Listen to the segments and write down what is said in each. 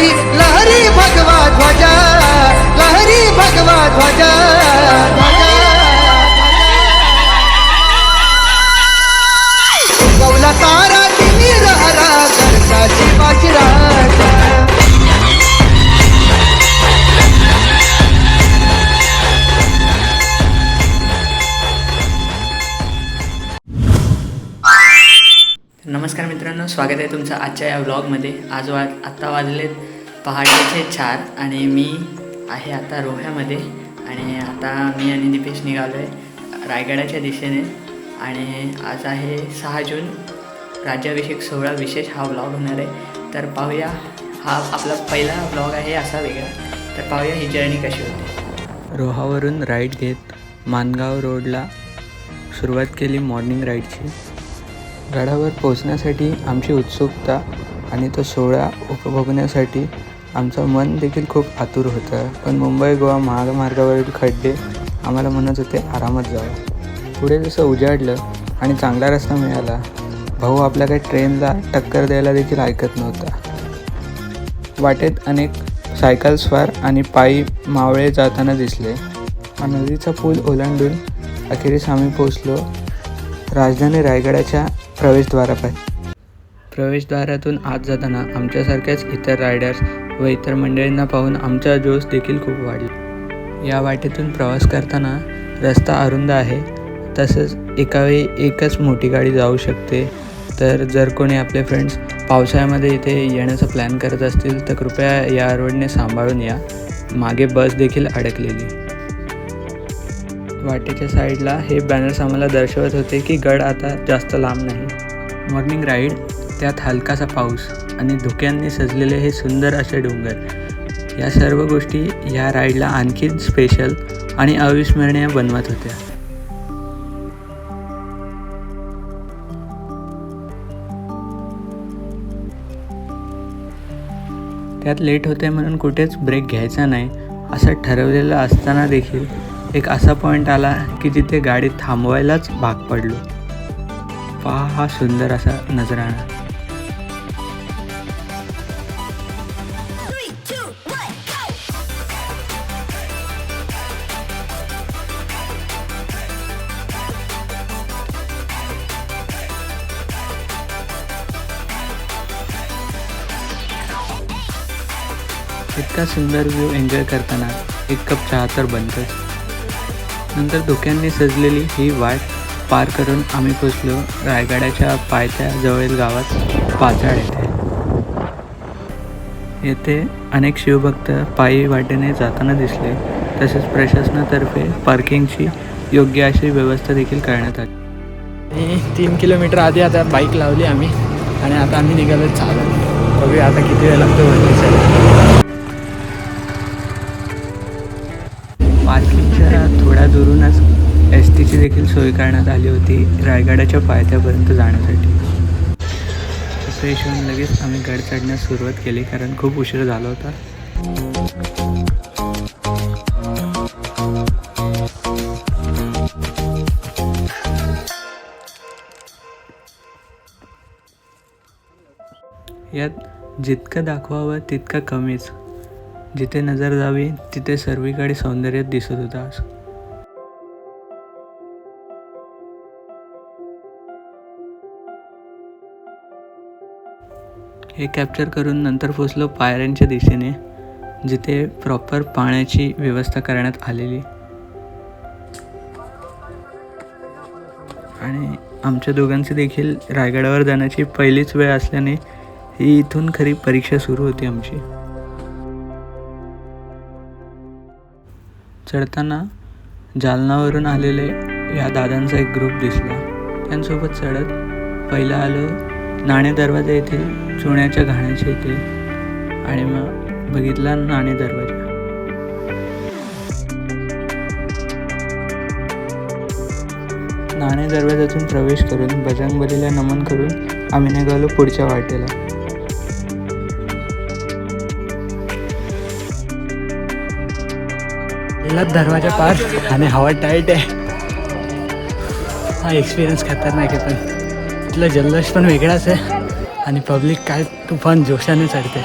लहरी लहरी भगवा ध्वजा, लहरी भगवा ध्वजा, ध्वजा गौला तारा तिमिर हरा घरचा शिवाजी राजा. नमस्कार मित्रांनो, स्वागत आहे तुमचं आजच्या या व्लॉगमध्ये. आत्ता वाजलेत पहाटेचे 4 आणि मी आहे आता रोह्यामध्ये. आणि आता मी आणि दीपेश निघालो आहे रायगडाच्या दिशेने. आणि आज आहे 6 जून, राज्याभिषेक सोहळा विशेष हा व्लॉग होणार आहे. तर पाहूया, हा आपला पहिला व्लॉग आहे असा वेगळा. तर पाहूया ही जर्नी कशी होते. रोहावरून राईड घेत मानगाव रोडला सुरुवात केली मॉर्निंग राईडची. गडावर पोहोचण्यासाठी आमची उत्सुकता आणि तो सोहळा उपभोगण्यासाठी आमचं मन देखील खूप आतुर होतं. पण मुंबई गोवा महामार्गावरील खड्डे आम्हाला म्हणत होते आरामात जावं. पुढे जसं उजाडलं आणि चांगला रस्ता मिळाला, भाऊ आपल्या काही ट्रेनला टक्कर द्यायला देखील ऐकत नव्हता. वाटेत अनेक सायकलस्वार आणि पायी मावळे जाताना दिसले. नदीचा पूल ओलांडून अखेरीस आम्ही पोहोचलो राजधानी रायगडाच्या प्रवेशद्वारातून आत जाताना आमच्यासारख्याच इतर रायडर्स व इतर मंडळींना पाहून आमचा जोश देखील खूप वाढला. या वाटेतून प्रवास करताना रस्ता अरुंद आहे, तसंच एकावेळी एकच मोठी गाडी जाऊ शकते. तर जर कोणी आपले फ्रेंड्स पावसाळ्यामध्ये इथे येण्याचा प्लॅन करत असतील तर कृपया या रोडने सांभाळून या. मागे बस देखील अडकलेली. वाटेच्या साईडला हे बॅनर्स आम्हाला दर्शवत होते की गड आता जास्त लांब नाही. मॉर्निंग राईड, त्यात हलकासा पाऊस आणि धुक्यांनी सजलेले हे सुंदर असे डोंगर, या सर्व गोष्टी या राईडला आणखी स्पेशल आणि अविस्मरणीय बनवत होत्या. त्यात लेट होते म्हणून कुठेच ब्रेक घ्यायचा नाही असं ठरवलेलं असताना देखील एक असा पॉईंट आला की जिथे गाडी थांबवायलाच भाग पडलो. पहा हा सुंदर असा नजराणा. इतका सुंदर व्ह्यू एन्जॉय करताना एक कप चहा तर बनतोच. नंतर धुक्यांनी सजलेली ही वाट पार करून आम्ही पोचलो रायगडाच्या पायथ्या जवळील गावात पाचाड येथे. येथे अनेक शिवभक्त पायी वाटेने जाताना दिसले. तसेच प्रशासनातर्फे पार्किंगची योग्य अशी व्यवस्था देखील करण्यात आली. 3 किलोमीटर आधी आता बाईक लावली आम्ही आणि आता आम्ही निघालो चालत. बघूया आता किती वेळ लागतो वरतीसाठी. पार्किंगच्या थोड्या दुरूनच STची देखील सोय करण्यात आली होती रायगडाच्या पायथ्यापर्यंत जाण्यासाठी. फ्रेश होऊन लगेच आम्ही गड चढण्यास सुरुवात केली, कारण खूप उशीर झाला होता. यात जितकं दाखवावं तितकं कमीच. जिथे नजर जावी तिथे सर्वीकडे सौंदर्य दिसत होता. हे कॅप्चर करून नंतर पोचलो पायऱ्यांच्या दिशेने, जिथे प्रॉपर पाण्याची व्यवस्था करण्यात आलेली. आणि आमच्या दोघांची देखील रायगडावर जाण्याची पहिलीच वेळ असल्याने ही इथून खरी परीक्षा सुरू होती आमची. चढताना जालनावरून आलेले या दादांचा एक ग्रुप दिसला. त्यांसोबत चढत पहिला आलो नाणे दरवाजा येथील चुण्याच्या घाण्याच्या इथे. आणि मग बघितला नाणे दरवाजा. नाणे दरवाजातून प्रवेश करून बजरंगबलीला नमन करून आम्ही निघालो पुढच्या वाटेला. दरवाजा पार आणि हवा टाईट आहे. हा एक्सपिरियन्स खतरनाक आहे, पण इथला जल्लोष पण वेगळाच आहे आणि पब्लिक काय तुफान जोशाने चढते.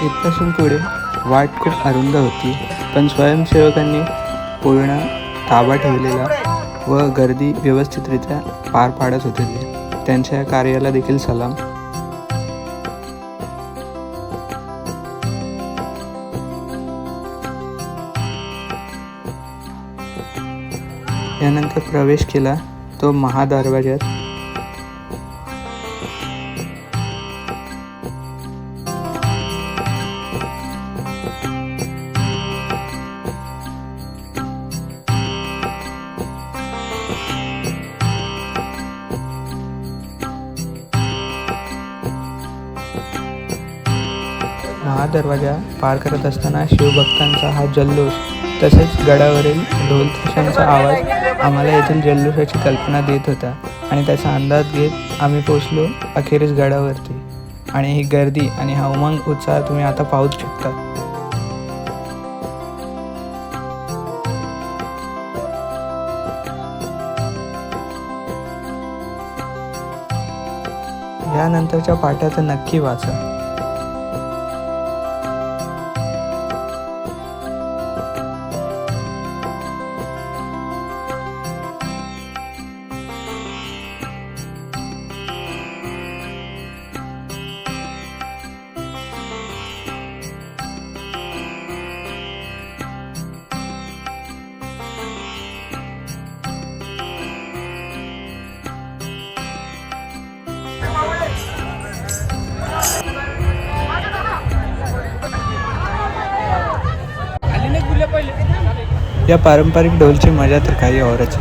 इथपासून पुढे वाट खूप अरुंद होती, पण स्वयंसेवकांनी पूर्ण ताबा ठेवलेला व गर्दी व्यवस्थितरित्या पार पाडत होते ते. त्यांच्या या कार्याला देखील सलाम. यानंतर प्रवेश केला तो महादरवाज्यात. महादरवाजा पार करत असताना शिवभक्तांचा हा जल्लोष तसेच गडावरील ढोल ताशांचा आवाज आम्हाला येथील जल्लोषाची कल्पना देत होता आणि त्याचा अंदाज घेत आम्ही पोचलो अखेरीस गडावरती. आणि ही गर्दी आणि हा उमंग उत्साह तुम्ही आता पाहूच शकता. यानंतरच्या पाठात नक्की वाचा. या पारंपरिक ढोलची मजा तर काही औरच.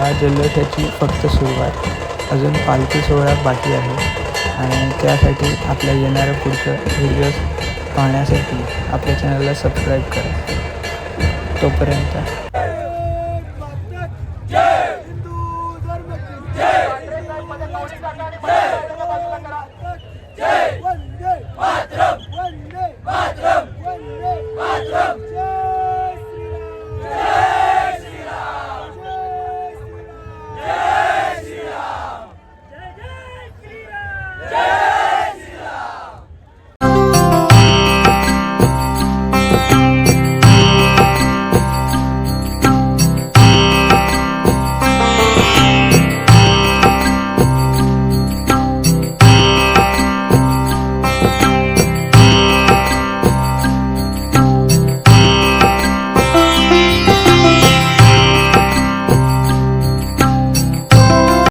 ह्या जल्लोषाची फक्त सुरुवात. अजून पालखी सोहळा बाकी आहे आणि त्यासाठी आपल्या येणाऱ्या पुढचं व्हिडिओज पाहण्यासाठी आपल्या चॅनलला सबस्क्राईब करा. तोपर्यंत